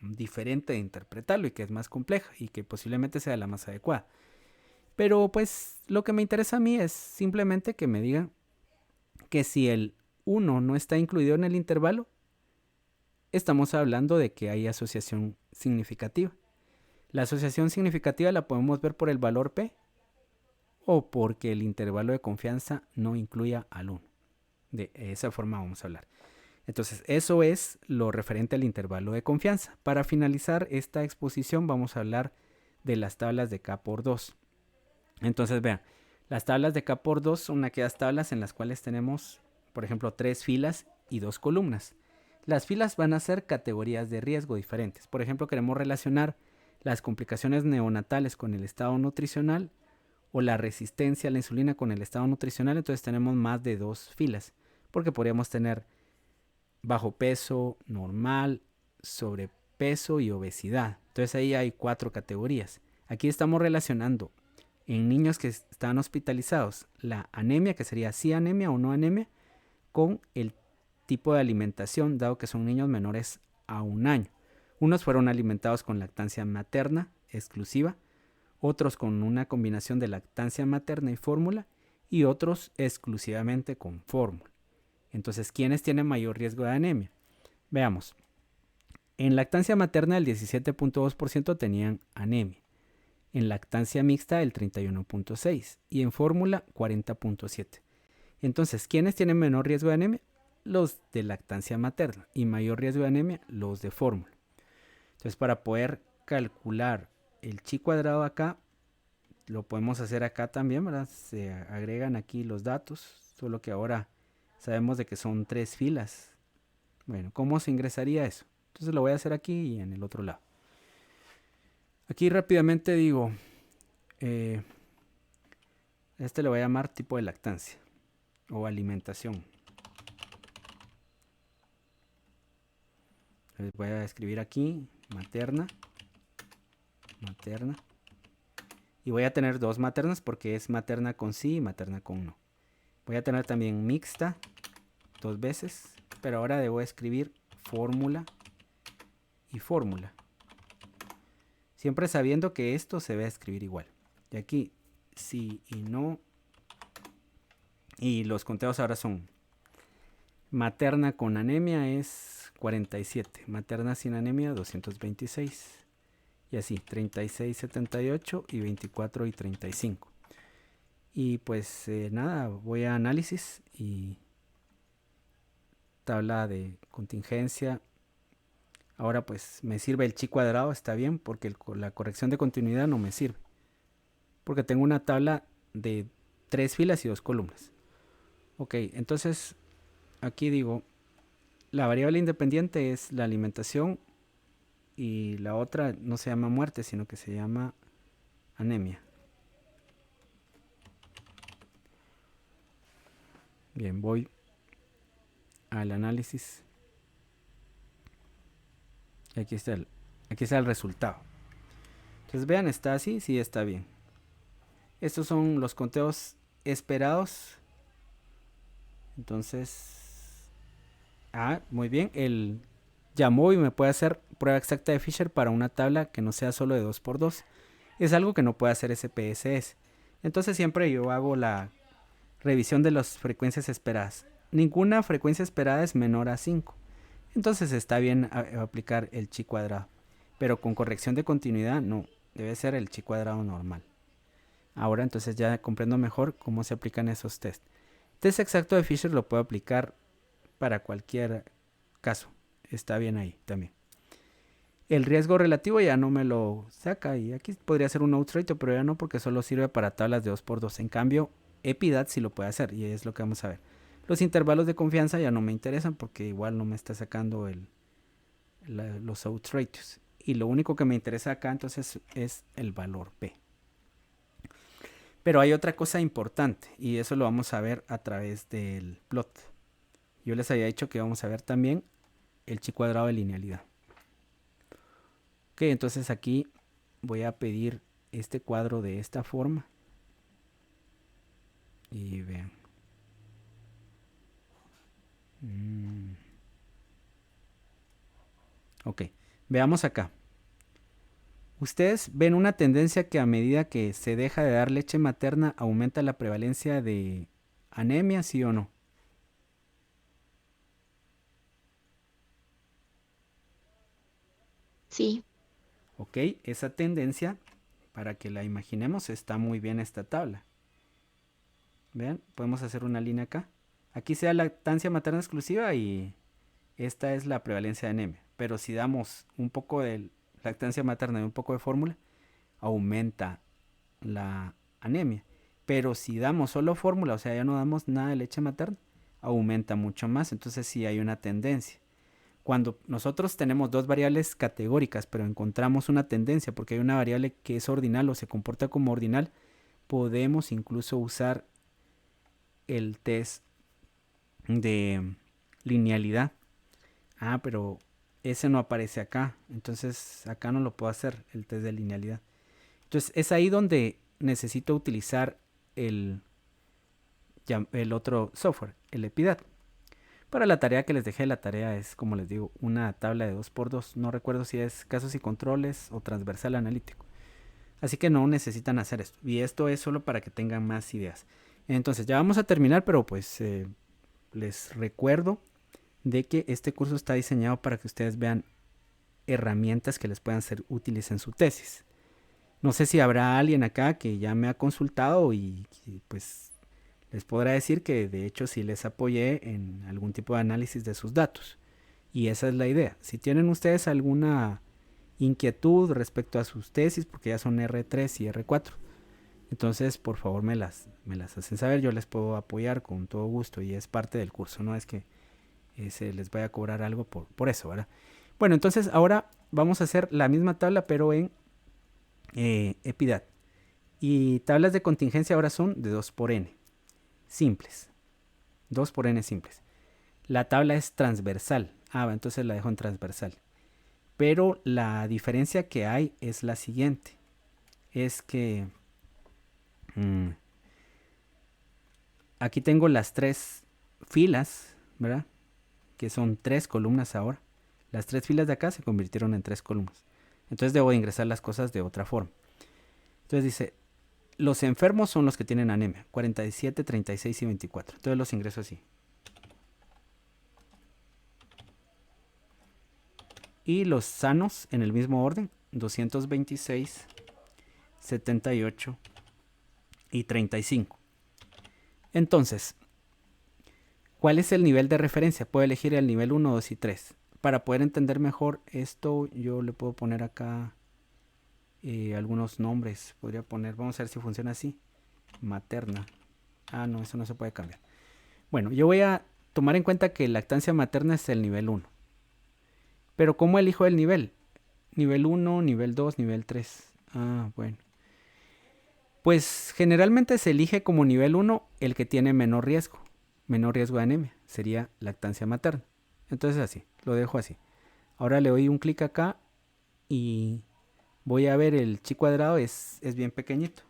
diferente de interpretarlo y que es más compleja y que posiblemente sea la más adecuada. Pero pues lo que me interesa a mí es simplemente que me digan que si el 1 no está incluido en el intervalo, estamos hablando de que hay asociación significativa. La asociación significativa la podemos ver por el valor P o porque el intervalo de confianza no incluya al 1. De esa forma vamos a hablar. Entonces, eso es lo referente al intervalo de confianza. Para finalizar esta exposición vamos a hablar de las tablas de K por 2. Entonces, vean, las tablas de K por 2 son aquellas tablas en las cuales tenemos, por ejemplo, 3 filas y 2 columnas. Las filas van a ser categorías de riesgo diferentes. Por ejemplo, queremos relacionar las complicaciones neonatales con el estado nutricional o la resistencia a la insulina con el estado nutricional. Entonces tenemos más de 2 filas, porque podríamos tener bajo peso, normal, sobrepeso y obesidad. Entonces ahí hay 4 categorías. Aquí estamos relacionando en niños que están hospitalizados la anemia, que sería sí anemia o no anemia, con el tipo de alimentación, dado que son niños menores a 1 año. Unos fueron alimentados con lactancia materna exclusiva, otros con una combinación de lactancia materna y fórmula, y otros exclusivamente con fórmula. Entonces, ¿quiénes tienen mayor riesgo de anemia? Veamos. En lactancia materna el 17.2% tenían anemia. En lactancia mixta el 31.6% y en fórmula 40.7%. Entonces, ¿quiénes tienen menor riesgo de anemia? Los de lactancia materna y mayor riesgo de anemia, los de fórmula. Entonces, para poder calcular el chi cuadrado acá, lo podemos hacer acá también, ¿verdad? Se agregan aquí los datos, solo que ahora sabemos de que son 3 filas. Bueno, ¿cómo se ingresaría eso? Entonces lo voy a hacer aquí y en el otro lado. Aquí rápidamente digo, este le voy a llamar tipo de lactancia o alimentación. Les voy a escribir aquí materna. Y voy a tener 2 maternas porque es materna con sí y materna con no. Voy a tener también mixta 2 veces, pero ahora debo escribir fórmula y fórmula. Siempre sabiendo que esto se va a escribir igual. Y aquí sí y no. Y los conteos ahora son: materna con anemia es 47, materna sin anemia 226. Y así, 36, 78 y 24 y 35. Y pues nada, voy a análisis y tabla de contingencia. Ahora pues me sirve el chi cuadrado, está bien, porque la corrección de continuidad no me sirve. Porque tengo una tabla de 3 filas y 2 columnas. Ok, entonces aquí digo, la variable independiente es la alimentación y la otra no se llama muerte, sino que se llama anemia. Bien, voy al análisis. Aquí está el resultado. Entonces vean, está así, sí está bien. Estos son los conteos esperados. Entonces, muy bien. Él llamó y me puede hacer prueba exacta de Fisher para una tabla que no sea solo de 2×2. Es algo que no puede hacer SPSS. Entonces siempre yo hago la revisión de las frecuencias esperadas. Ninguna frecuencia esperada es menor a 5. Entonces está bien aplicar el chi cuadrado. Pero con corrección de continuidad no. Debe ser el chi cuadrado normal. Ahora entonces ya comprendo mejor cómo se aplican esos test. Test exacto de Fisher lo puedo aplicar para cualquier caso. Está bien ahí también. El riesgo relativo ya no me lo saca. Y aquí podría ser un outright, pero ya no, porque solo sirve para tablas de 2×2. En cambio, EPIDAT sí lo puede hacer. Y es lo que vamos a ver. Los intervalos de confianza ya no me interesan, porque igual no me está sacando los outrights. Y lo único que me interesa acá entonces es el valor P. Pero hay otra cosa importante, y eso lo vamos a ver a través del plot. Yo les había dicho que vamos a ver también el chi cuadrado de linealidad. Ok, entonces aquí voy a pedir este cuadro de esta forma. Y vean. Ok, veamos acá. Ustedes ven una tendencia que a medida que se deja de dar leche materna aumenta la prevalencia de anemia, ¿sí o no? Sí. Ok, esa tendencia, para que la imaginemos, está muy bien esta tabla. Vean, podemos hacer una línea acá. Aquí sea lactancia materna exclusiva y esta es la prevalencia de anemia. Pero si damos un poco de lactancia materna y un poco de fórmula, aumenta la anemia. Pero si damos solo fórmula, o sea, ya no damos nada de leche materna, aumenta mucho más. Entonces sí hay una tendencia. Cuando nosotros tenemos dos variables categóricas, pero encontramos una tendencia, porque hay una variable que es ordinal o se comporta como ordinal, podemos incluso usar el test de linealidad. Pero ese no aparece acá. Entonces acá no lo puedo hacer, el test de linealidad. Entonces es ahí donde necesito utilizar el otro software, el EPIDAT. Para la tarea que les dejé, la tarea es, como les digo, una tabla de 2×2. No recuerdo si es casos y controles o transversal analítico. Así que no necesitan hacer esto. Y esto es solo para que tengan más ideas. Entonces ya vamos a terminar, pero pues les recuerdo de que este curso está diseñado para que ustedes vean herramientas que les puedan ser útiles en su tesis. No sé si habrá alguien acá que ya me ha consultado y pues les podrá decir que de hecho sí les apoyé en algún tipo de análisis de sus datos. Y esa es la idea. Si tienen ustedes alguna inquietud respecto a sus tesis, porque ya son R3 y R4, entonces por favor me las hacen saber. Yo les puedo apoyar con todo gusto y es parte del curso. No es que se les vaya a cobrar algo por eso, ¿verdad? Bueno, entonces ahora vamos a hacer la misma tabla pero en EPIDAT. Y tablas de contingencia ahora son de 2×n. Simples. 2×n simples. La tabla es transversal. Entonces la dejo en transversal. Pero la diferencia que hay es la siguiente. Es que aquí tengo las 3 filas, ¿verdad? Que son 3 columnas ahora. Las 3 filas de acá se convirtieron en 3 columnas. Entonces debo ingresar las cosas de otra forma. Entonces dice, los enfermos son los que tienen anemia, 47, 36 y 24. Entonces los ingreso así. Y los sanos en el mismo orden, 226, 78 y 35. Entonces, ¿cuál es el nivel de referencia? Puedo elegir el nivel 1, 2 y 3. Para poder entender mejor esto, yo le puedo poner acá algunos nombres. Podría poner, vamos a ver si funciona así. Materna. No, eso no se puede cambiar. Bueno, yo voy a tomar en cuenta que lactancia materna es el nivel 1. Pero ¿cómo elijo el nivel? Nivel 1, nivel 2, nivel 3. Bueno. Pues generalmente se elige como nivel 1 el que tiene menor riesgo de anemia. Sería lactancia materna. Entonces así, lo dejo así. Ahora le doy un clic acá y voy a ver el chi cuadrado, es bien pequeñito.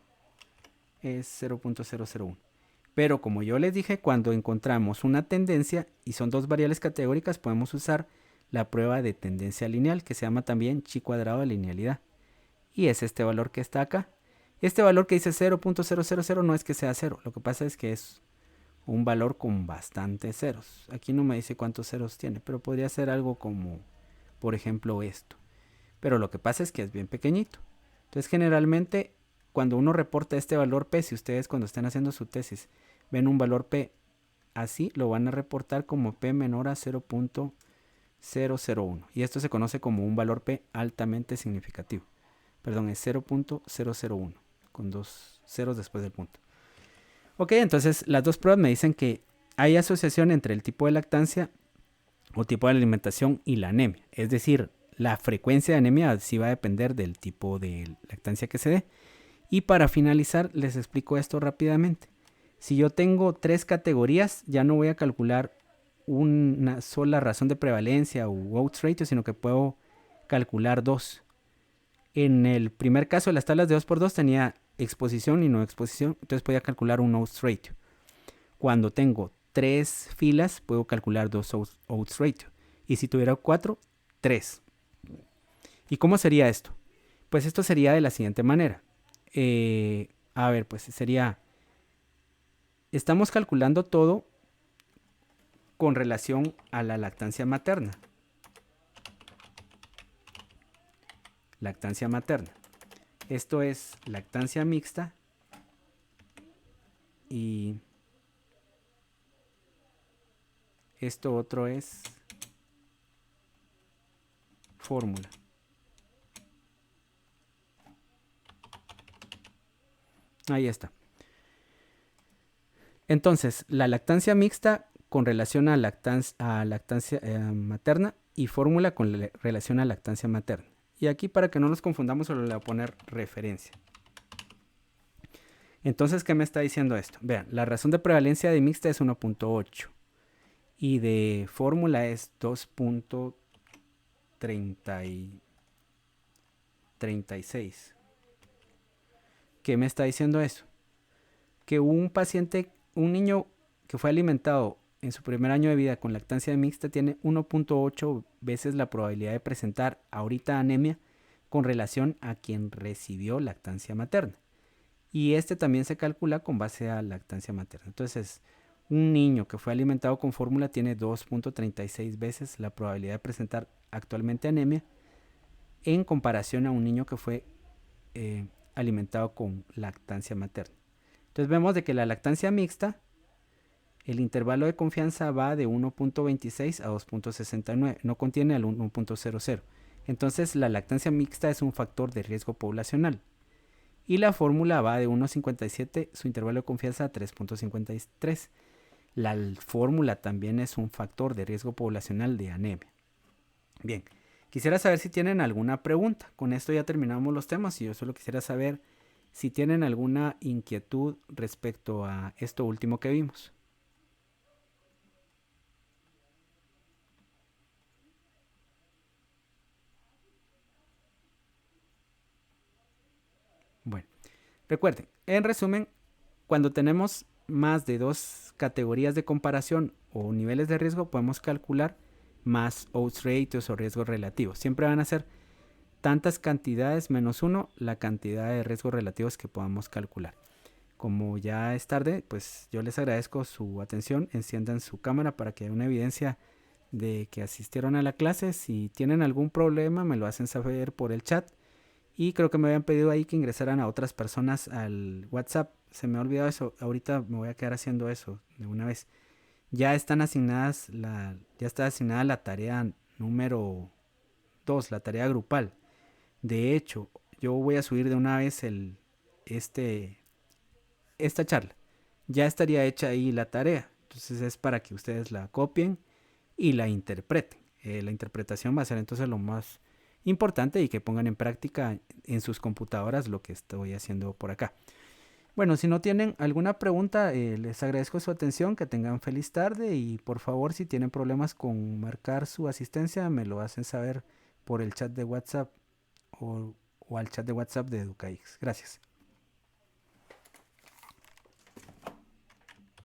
Es 0.001. Pero como yo les dije, cuando encontramos una tendencia y son dos variables categóricas, podemos usar la prueba de tendencia lineal, que se llama también chi cuadrado de linealidad. Y es este valor que está acá. Este valor que dice 0.000 no es que sea 0. Lo que pasa es que es un valor con bastantes ceros. Aquí no me dice cuántos ceros tiene, pero podría ser algo como, por ejemplo, esto. Pero lo que pasa es que es bien pequeñito. Entonces, generalmente, cuando uno reporta este valor P, si ustedes cuando estén haciendo su tesis ven un valor P así, lo van a reportar como P menor a 0.001. Y esto se conoce como un valor P altamente significativo. Perdón, es 0.001, con dos ceros después del punto. Ok, entonces las dos pruebas me dicen que hay asociación entre el tipo de lactancia o tipo de alimentación y la anemia. Es decir, la frecuencia de anemia sí va a depender del tipo de lactancia que se dé. Y para finalizar, les explico esto rápidamente. Si yo tengo 3 categorías, ya no voy a calcular una sola razón de prevalencia o odds ratio, sino que puedo calcular 2. En el primer caso de las tablas de 2x2 tenía exposición y no exposición, entonces podía calcular un odds ratio. Cuando tengo 3 filas, puedo calcular 2 odds ratio. Y si tuviera 4, 3. ¿Y cómo sería esto? Pues esto sería de la siguiente manera. A ver, pues sería, estamos calculando todo con relación a la lactancia materna. Lactancia materna. Esto es lactancia mixta y esto otro es fórmula. Ahí está. Entonces, la lactancia mixta con relación a lactancia materna y fórmula con relación a lactancia materna. Y aquí para que no nos confundamos solo le voy a poner referencia. Entonces, ¿qué me está diciendo esto? Vean, la razón de prevalencia de mixta es 1.8 y de fórmula es 2.36. ¿Qué me está diciendo eso? Que un paciente, un niño que fue alimentado en su primer año de vida con lactancia mixta tiene 1.8 veces la probabilidad de presentar ahorita anemia con relación a quien recibió lactancia materna. Y este también se calcula con base a lactancia materna. Entonces, un niño que fue alimentado con fórmula tiene 2.36 veces la probabilidad de presentar actualmente anemia en comparación a un niño que fue alimentado con lactancia materna. Entonces vemos de que la lactancia mixta, el intervalo de confianza va de 1.26 a 2.69, no contiene al 1.00. Entonces la lactancia mixta es un factor de riesgo poblacional. Y la fórmula va de 1.57, su intervalo de confianza a 3.53. La fórmula también es un factor de riesgo poblacional de anemia. Bien, quisiera saber si tienen alguna pregunta. Con esto ya terminamos los temas y yo solo quisiera saber si tienen alguna inquietud respecto a esto último que vimos. Bueno, recuerden, en resumen, cuando tenemos más de 2 categorías de comparación o niveles de riesgo, podemos calcular más odds ratios o riesgos relativos. Siempre van a ser tantas cantidades menos 1 la cantidad de riesgos relativos que podamos calcular. Como ya es tarde, pues yo les agradezco su atención. Enciendan su cámara para que haya una evidencia de que asistieron a la clase. Si tienen algún problema, me lo hacen saber por el chat. Y creo que me habían pedido ahí que ingresaran a otras personas al WhatsApp. Se me ha olvidado eso. Ahorita me voy a quedar haciendo eso de una vez. Ya están asignadas ya está asignada la tarea número 2, la tarea grupal. De hecho, yo voy a subir de una vez esta charla. Ya estaría hecha ahí la tarea. Entonces es para que ustedes la copien y la interpreten. La interpretación va a ser entonces lo más importante y que pongan en práctica en sus computadoras lo que estoy haciendo por acá. Bueno, si no tienen alguna pregunta, les agradezco su atención, que tengan feliz tarde y por favor, si tienen problemas con marcar su asistencia, me lo hacen saber por el chat de WhatsApp o o al chat de WhatsApp de EducaX. Gracias.